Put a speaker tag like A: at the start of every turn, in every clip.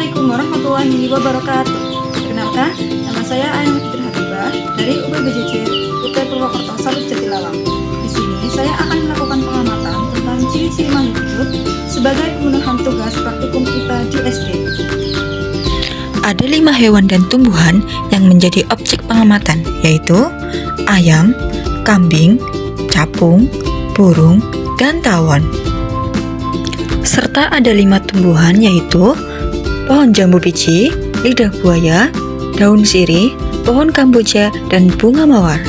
A: Assalamualaikum warahmatullahi wabarakatuh. Perkenalkan, nama saya Ainul Fitri Hatibah dari UPBJC UT Purwokerto Salut Jatilalang. Di sini saya akan melakukan pengamatan tentang ciri-ciri makhluk hidup sebagai pemenuhan tugas praktikum IPA di SD.
B: Ada 5 hewan dan tumbuhan yang menjadi objek pengamatan, yaitu ayam, kambing, capung, burung, dan tawon. Serta ada 5 tumbuhan, yaitu pohon jambu biji, lidah buaya, daun sirih, pohon kamboja, dan bunga mawar.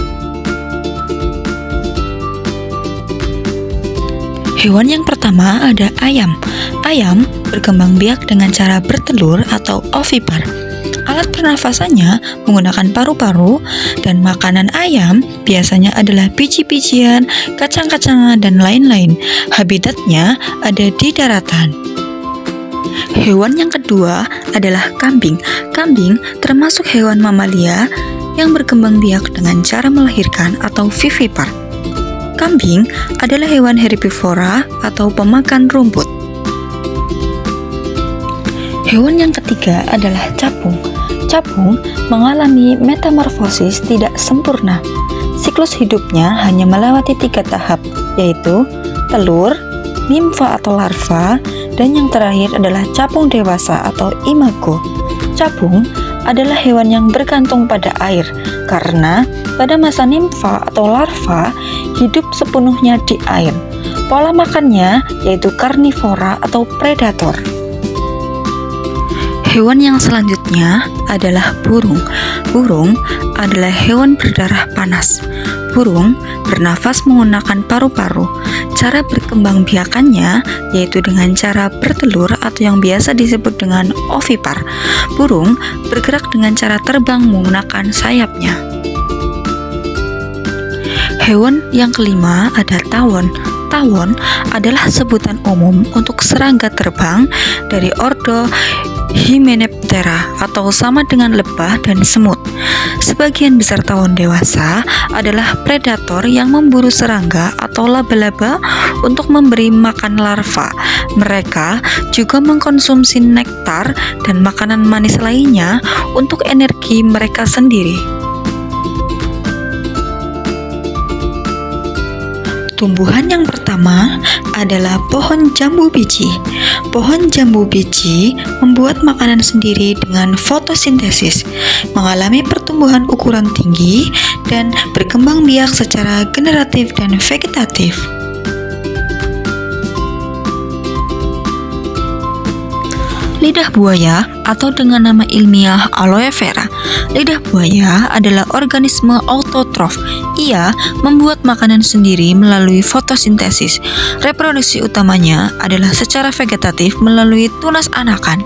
B: Hewan yang pertama ada ayam. Ayam berkembang biak dengan cara bertelur atau ovipar. Alat pernafasannya menggunakan paru-paru, dan makanan ayam biasanya adalah biji-bijian, kacang-kacangan, dan lain-lain. Habitatnya ada di daratan. Hewan yang kedua adalah kambing. Kambing termasuk hewan mamalia yang berkembang biak dengan cara melahirkan atau vivipar. Kambing adalah hewan herbivora atau pemakan rumput. Hewan yang ketiga adalah capung. Capung mengalami metamorfosis tidak sempurna. Siklus hidupnya hanya melewati 3 tahap, yaitu telur, nimfa atau larva, dan yang terakhir adalah capung dewasa atau imago. Capung adalah hewan yang bergantung pada air, karena pada masa nimfa atau larva hidup sepenuhnya di air. Pola makannya yaitu karnivora atau predator. Hewan yang selanjutnya adalah burung. Burung adalah hewan berdarah panas. Burung bernafas menggunakan paru-paru. Cara berkembang biakannya yaitu dengan cara bertelur atau yang biasa disebut dengan ovipar. Burung bergerak dengan cara terbang menggunakan sayapnya. Hewan yang kelima ada tawon. Tawon adalah sebutan umum untuk serangga terbang dari ordo Hymenoptera atau sama dengan lebah dan semut. Sebagian besar tawon dewasa adalah predator yang memburu serangga atau laba-laba untuk memberi makan larva. Mereka juga mengkonsumsi nektar dan makanan manis lainnya untuk energi mereka sendiri. Tumbuhan yang pertama adalah pohon jambu biji. Pohon jambu biji membuat makanan sendiri dengan fotosintesis, mengalami pertumbuhan ukuran tinggi, dan berkembang biak secara generatif dan vegetatif. Lidah buaya atau dengan nama ilmiah aloe vera. Lidah buaya adalah organisme autotrof. Ia membuat makanan sendiri melalui fotosintesis. Reproduksi utamanya adalah secara vegetatif melalui tunas anakan.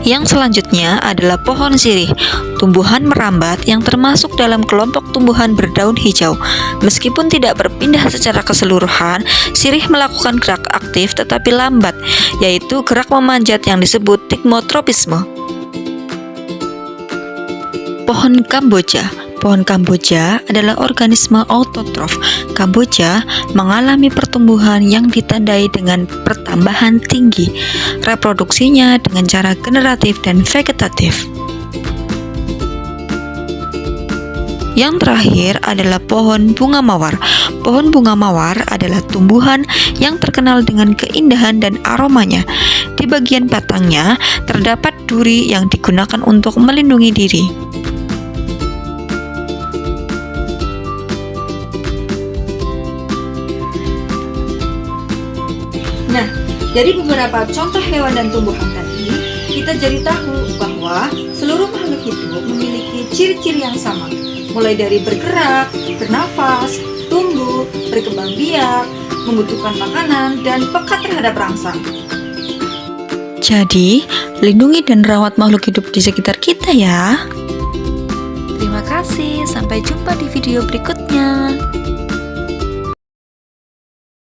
B: Yang selanjutnya adalah pohon sirih, tumbuhan merambat yang termasuk dalam kelompok tumbuhan berdaun hijau. Meskipun tidak berpindah secara keseluruhan, sirih melakukan gerak aktif tetapi lambat, yaitu gerak memanjat yang disebut tikmotropisme. Pohon kamboja. Pohon kamboja adalah organisme autotrof. Kamboja mengalami pertumbuhan yang ditandai dengan pertambahan tinggi. Reproduksinya dengan cara generatif dan vegetatif. Yang terakhir adalah pohon bunga mawar. Pohon bunga mawar adalah tumbuhan yang terkenal dengan keindahan dan aromanya. Di bagian batangnya terdapat duri yang digunakan untuk melindungi diri.
A: Nah, dari beberapa contoh hewan dan tumbuhan tadi, kita jadi tahu bahwa seluruh makhluk hidup memiliki ciri-ciri yang sama, mulai dari bergerak, bernafas, tumbuh, berkembang biak, membutuhkan makanan, dan peka terhadap rangsang.
B: Jadi, lindungi dan rawat makhluk hidup di sekitar kita ya.
A: Terima kasih, sampai jumpa di video berikutnya.